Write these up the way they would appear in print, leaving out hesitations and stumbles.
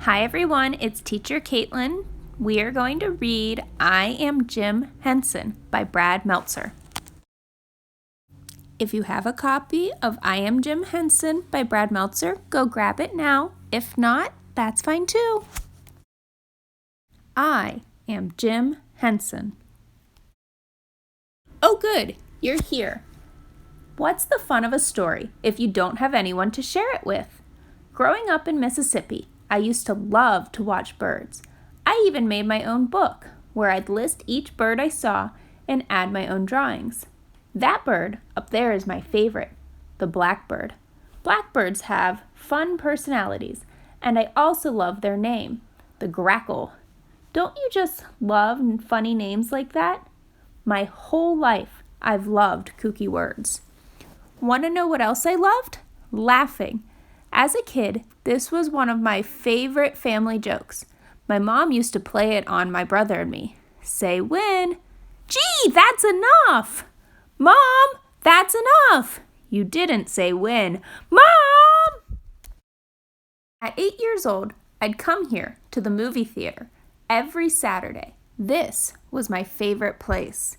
Hi everyone, it's Teacher Caitlin. We are going to read I Am Jim Henson by Brad Meltzer. If you have a copy of I Am Jim Henson by Brad Meltzer, go grab it now. If not, that's fine too. I am Jim Henson. Oh good, you're here. What's the fun of a story if you don't have anyone to share it with? Growing up in Mississippi, I used to love to watch birds. I even made my own book where I'd list each bird I saw and add my own drawings. That bird up there is my favorite, the blackbird. Blackbirds have fun personalities, and I also love their name, the grackle. Don't you just love funny names like that? My whole life, I've loved kooky words. Want to know what else I loved? Laughing. As a kid, this was one of my favorite family jokes. My mom used to play it on my brother and me. Say when. Gee, that's enough! Mom, that's enough! You didn't say when. Mom! At 8 years old, I'd come here to the movie theater every Saturday. This was my favorite place.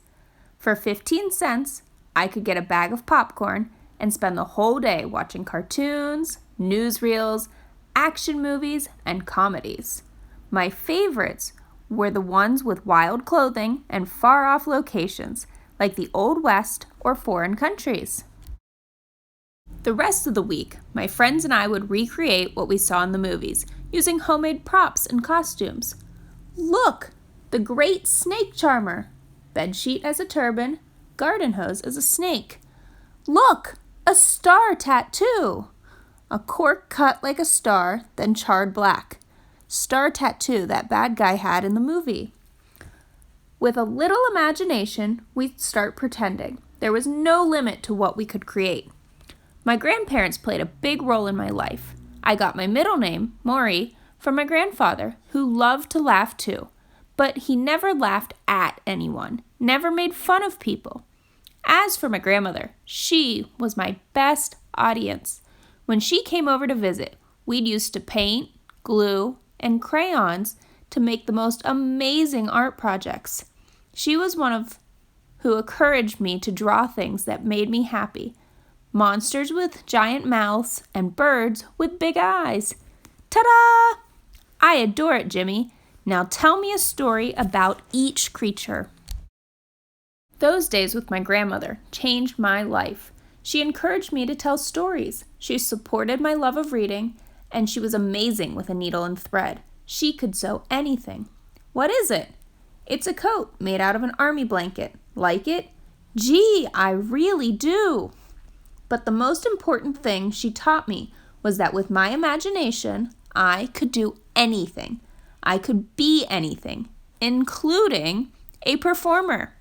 For 15 cents, I could get a bag of popcorn and spend the whole day watching cartoons, newsreels, action movies, and comedies. My favorites were the ones with wild clothing and far-off locations, like the Old West or foreign countries. The rest of the week, my friends and I would recreate what we saw in the movies, using homemade props and costumes. Look! The great snake charmer! Bedsheet as a turban, garden hose as a snake. Look! A star tattoo! A cork cut like a star, then charred black. Star tattoo that bad guy had in the movie. With a little imagination, we'd start pretending. There was no limit to what we could create. My grandparents played a big role in my life. I got my middle name, Maury, from my grandfather, who loved to laugh too. But he never laughed at anyone, never made fun of people. As for my grandmother, she was my best audience. When she came over to visit, we'd used to paint, glue, and crayons to make the most amazing art projects. She was one of who encouraged me to draw things that made me happy. Monsters with giant mouths and birds with big eyes. Ta-da! I adore it, Jimmy. Now tell me a story about each creature. Those days with my grandmother changed my life. She encouraged me to tell stories. She supported my love of reading, and she was amazing with a needle and thread. She could sew anything. What is it? It's a coat made out of an army blanket. Like it? Gee, I really do. But the most important thing she taught me was that with my imagination, I could do anything. I could be anything, including a performer.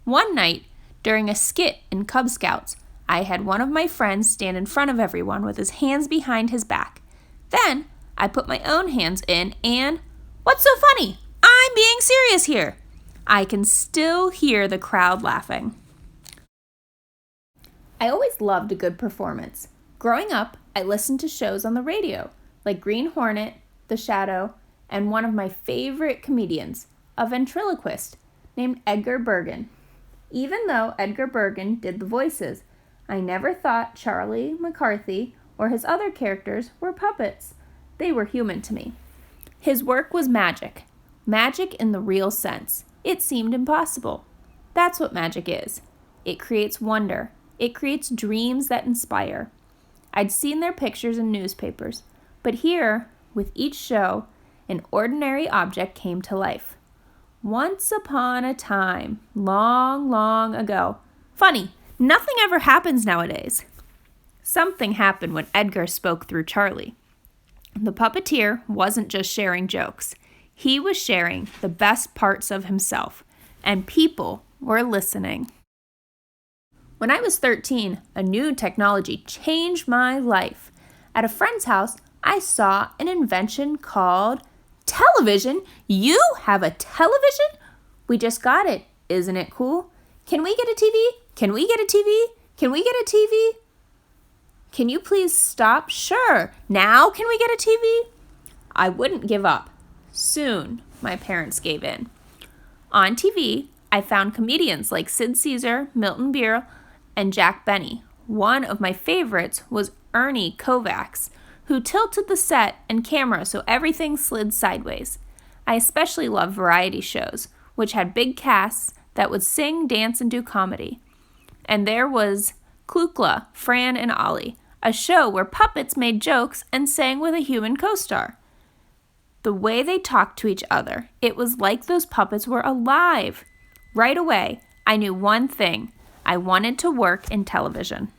One night, during a skit in Cub Scouts, I had one of my friends stand in front of everyone with his hands behind his back. Then, I put my own hands in and, what's so funny? I'm being serious here. I can still hear the crowd laughing. I always loved a good performance. Growing up, I listened to shows on the radio, like Green Hornet, The Shadow, and one of my favorite comedians, a ventriloquist named Edgar Bergen. Even though Edgar Bergen did the voices, I never thought Charlie McCarthy or his other characters were puppets. They were human to me. His work was magic. Magic in the real sense. It seemed impossible. That's what magic is. It creates wonder. It creates dreams that inspire. I'd seen their pictures in newspapers, but here, with each show, an ordinary object came to life. Once upon a time, long, long ago. Funny, nothing ever happens nowadays. Something happened when Edgar spoke through Charlie. The puppeteer wasn't just sharing jokes. He was sharing the best parts of himself, and people were listening. When I was 13, a new technology changed my life. At a friend's house, I saw an invention called television. You have a television? We just got it. Isn't it cool? Can we get a TV? Can we get a TV? Can we get a TV? Can you please stop? Sure. Now can we get a TV? I wouldn't give up. Soon, my parents gave in. On TV, I found comedians like Sid Caesar, Milton Berle, and Jack Benny. One of my favorites was Ernie Kovacs, who tilted the set and camera so everything slid sideways. I especially loved variety shows, which had big casts that would sing, dance, and do comedy. And there was Klukla, Fran, and Ollie, a show where puppets made jokes and sang with a human co-star. The way they talked to each other, it was like those puppets were alive. Right away, I knew one thing. I wanted to work in television.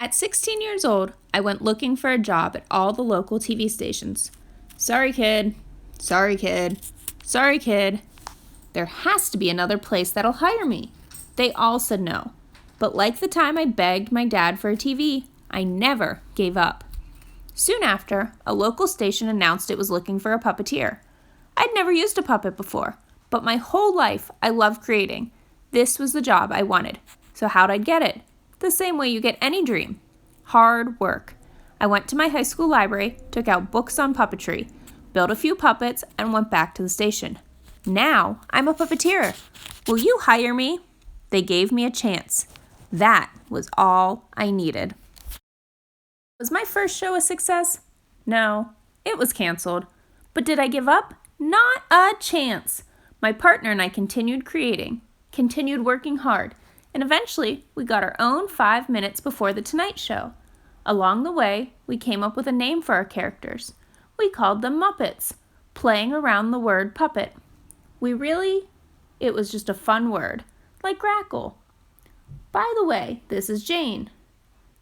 At 16 years old, I went looking for a job at all the local TV stations. Sorry, kid. Sorry, kid. Sorry, kid. There has to be another place that'll hire me. They all said no. But like the time I begged my dad for a TV, I never gave up. Soon after, a local station announced it was looking for a puppeteer. I'd never used a puppet before, but my whole life I loved creating. This was the job I wanted. So how'd I get it? The same way you get any dream. Hard work. I went to my high school library, took out books on puppetry, built a few puppets, and went back to the station. Now I'm a puppeteer. Will you hire me? They gave me a chance. That was all I needed. Was my first show a success? No, it was canceled. But did I give up? Not a chance. My partner and I continued creating, continued working hard, and eventually we got our own 5 minutes before the Tonight Show. Along the way, we came up with a name for our characters. We called them Muppets, playing around the word puppet. It was just a fun word, like grackle. By the way, this is Jane.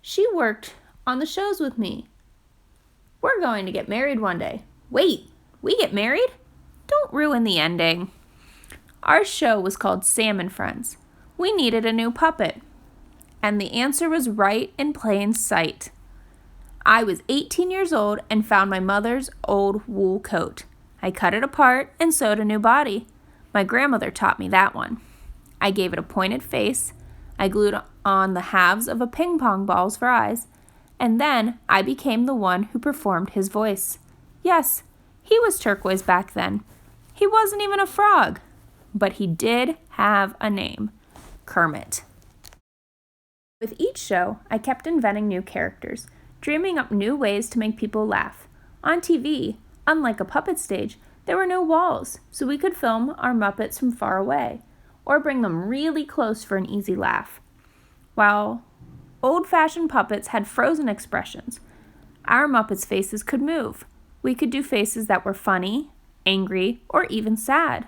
She worked on the shows with me. We're going to get married one day. Wait, we get married? Don't ruin the ending. Our show was called Sam and Friends. We needed a new puppet. And the answer was right in plain sight. I was 18 years old and found my mother's old wool coat. I cut it apart and sewed a new body. My grandmother taught me that one. I gave it a pointed face. I glued on the halves of a ping pong balls for eyes. And then I became the one who performed his voice. Yes, he was turquoise back then. He wasn't even a frog. But he did have a name. Kermit. With each show, I kept inventing new characters, dreaming up new ways to make people laugh. On TV, unlike a puppet stage, there were no walls, so we could film our Muppets from far away, or bring them really close for an easy laugh. While old-fashioned puppets had frozen expressions, our Muppets' faces could move. We could do faces that were funny, angry, or even sad.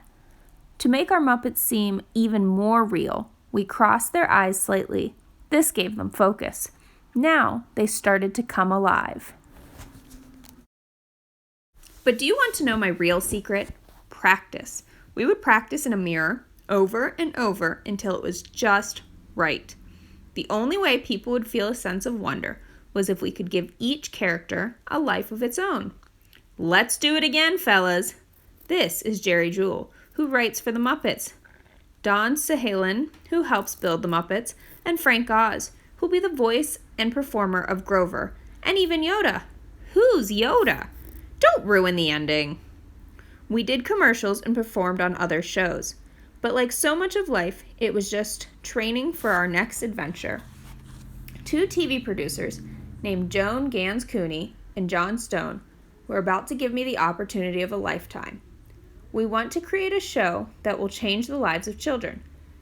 To make our Muppets seem even more real, we crossed their eyes slightly. This gave them focus. Now they started to come alive. But do you want to know my real secret? Practice. We would practice in a mirror over and over until it was just right. The only way people would feel a sense of wonder was if we could give each character a life of its own. Let's do it again, fellas. This is Jerry Jewell, who writes for the Muppets, Don Sahalan, who helps build the Muppets, and Frank Oz, who'll be the voice and performer of Grover, and even Yoda. Who's Yoda? Don't ruin the ending. We did commercials and performed on other shows, but like so much of life, it was just training for our next adventure. 2 TV producers named Joan, Ganz, Cooney, and John Stone were about to give me the opportunity of a lifetime. We want to create a show that will change the lives of children,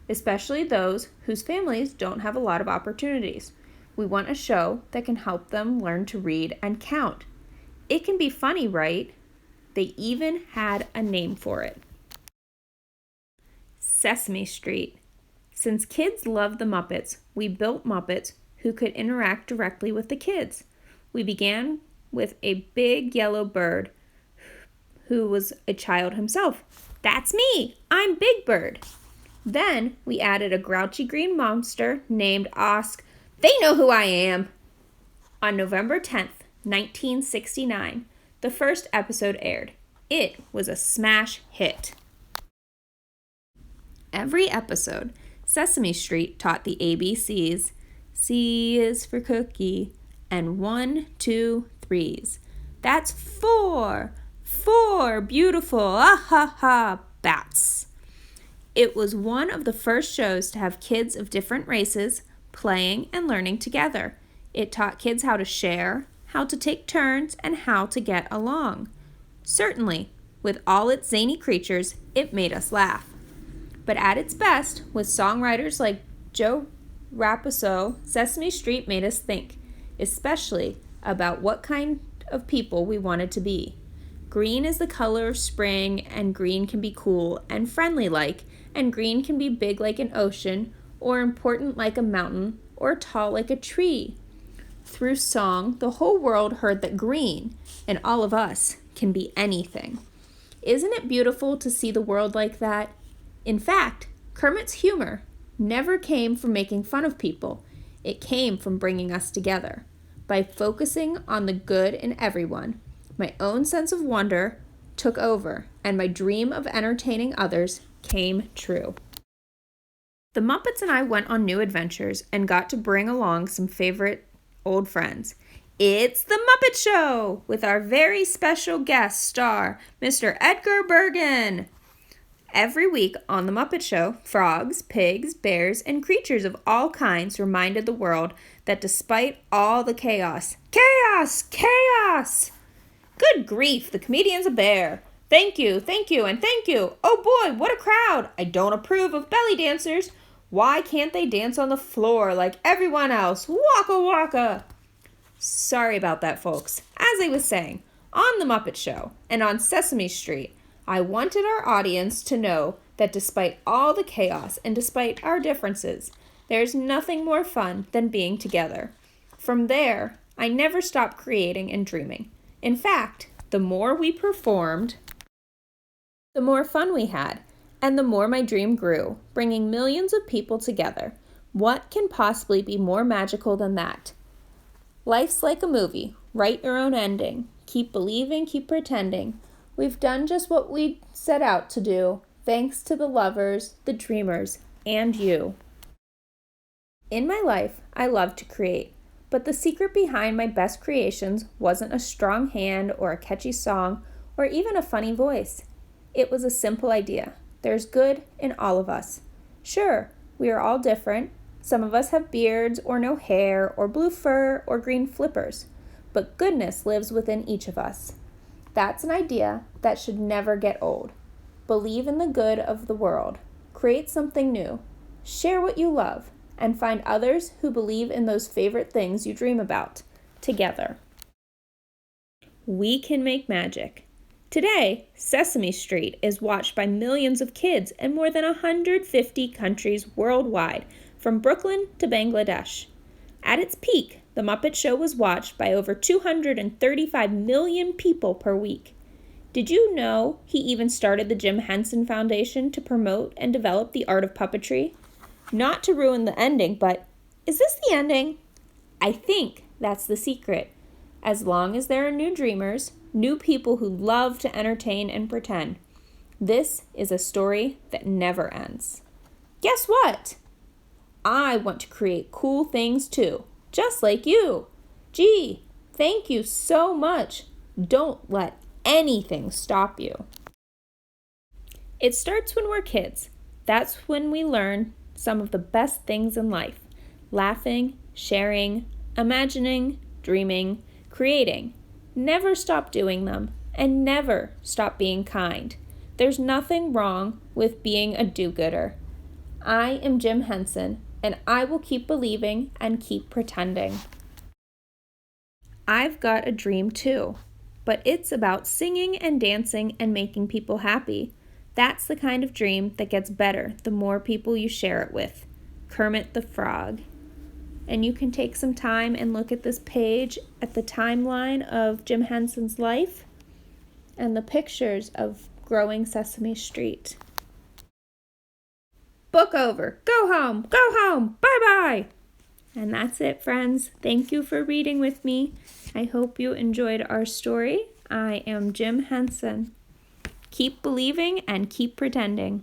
especially those whose families don't have a lot of opportunities. We want a show that can help them learn to read and count. It can be funny, right? They even had a name for it. Sesame Street. Since kids love the Muppets, we built Muppets who could interact directly with the kids. We began with a big yellow bird who was a child himself. That's me! I'm Big Bird. Then we added a grouchy green monster named Osk. They know who I am! On November 10th, 1969, the first episode aired. It was a smash hit. Every episode, Sesame Street taught the ABCs. C is for cookie, and 1, 2, 3s. That's 4 beautiful, ah ha ha, bats. It was one of the first shows to have kids of different races playing and learning together. It taught kids how to share, how to take turns, and how to get along. Certainly, with all its zany creatures, it made us laugh. But at its best, with songwriters like Joe Raposo, Sesame Street made us think, especially about what kind of people we wanted to be. Green is the color of spring, and green can be cool and friendly like, and green can be big like an ocean, or important like a mountain, or tall like a tree. Through song, the whole world heard that green, and all of us, can be anything. Isn't it beautiful to see the world like that? In fact, Kermit's humor never came from making fun of people. It came from bringing us together. By focusing on the good in everyone, my own sense of wonder took over, and my dream of entertaining others came true. The Muppets and I went on new adventures and got to bring along some favorite old friends. It's The Muppet Show with our very special guest star, Mr. Edgar Bergen. Every week on The Muppet Show, frogs, pigs, bears, and creatures of all kinds reminded the world that despite all the chaos, Good grief, the comedian's a bear. Thank you, and thank you. Oh boy, what a crowd. I don't approve of belly dancers. Why can't they dance on the floor like everyone else? Waka waka. Sorry about that, folks. As I was saying, on The Muppet Show and on Sesame Street, I wanted our audience to know that despite all the chaos and despite our differences, there's nothing more fun than being together. From there, I never stopped creating and dreaming. In fact, the more we performed, the more fun we had, and the more my dream grew, bringing millions of people together. What can possibly be more magical than that? Life's like a movie. Write your own ending. Keep believing, keep pretending. We've done just what we set out to do, thanks to the lovers, the dreamers, and you. In my life, I love to create, but the secret behind my best creations wasn't a strong hand or a catchy song or even a funny voice. It was a simple idea. There's good in all of us. Sure, we are all different. Some of us have beards or no hair or blue fur or green flippers, but goodness lives within each of us. That's an idea that should never get old. Believe in the good of the world. Create something new. Share what you love, and find others who believe in those favorite things you dream about. Together, we can make magic. Today, Sesame Street is watched by millions of kids in more than 150 countries worldwide, from Brooklyn to Bangladesh. At its peak, The Muppet Show was watched by over 235 million people per week. Did you know he even started the Jim Henson Foundation to promote and develop the art of puppetry? Not to ruin the ending, but is this the ending? I think that's the secret. As long as there are new dreamers, new people who love to entertain and pretend, this is a story that never ends. Guess what? I want to create cool things too, just like you. Gee, thank you so much. Don't let anything stop you. It starts when we're kids. That's when we learn some of the best things in life. Laughing, sharing, imagining, dreaming, creating. Never stop doing them, and never stop being kind. There's nothing wrong with being a do-gooder. I am Jim Henson, and I will keep believing and keep pretending. I've got a dream too, but it's about singing and dancing and making people happy. That's the kind of dream that gets better the more people you share it with. Kermit the Frog. And you can take some time and look at this page at the timeline of Jim Henson's life and the pictures of growing Sesame Street. Book over. Go home. Go home. Bye-bye. And that's it, friends. Thank you for reading with me. I hope you enjoyed our story. I am Jim Henson. Keep believing and keep pretending.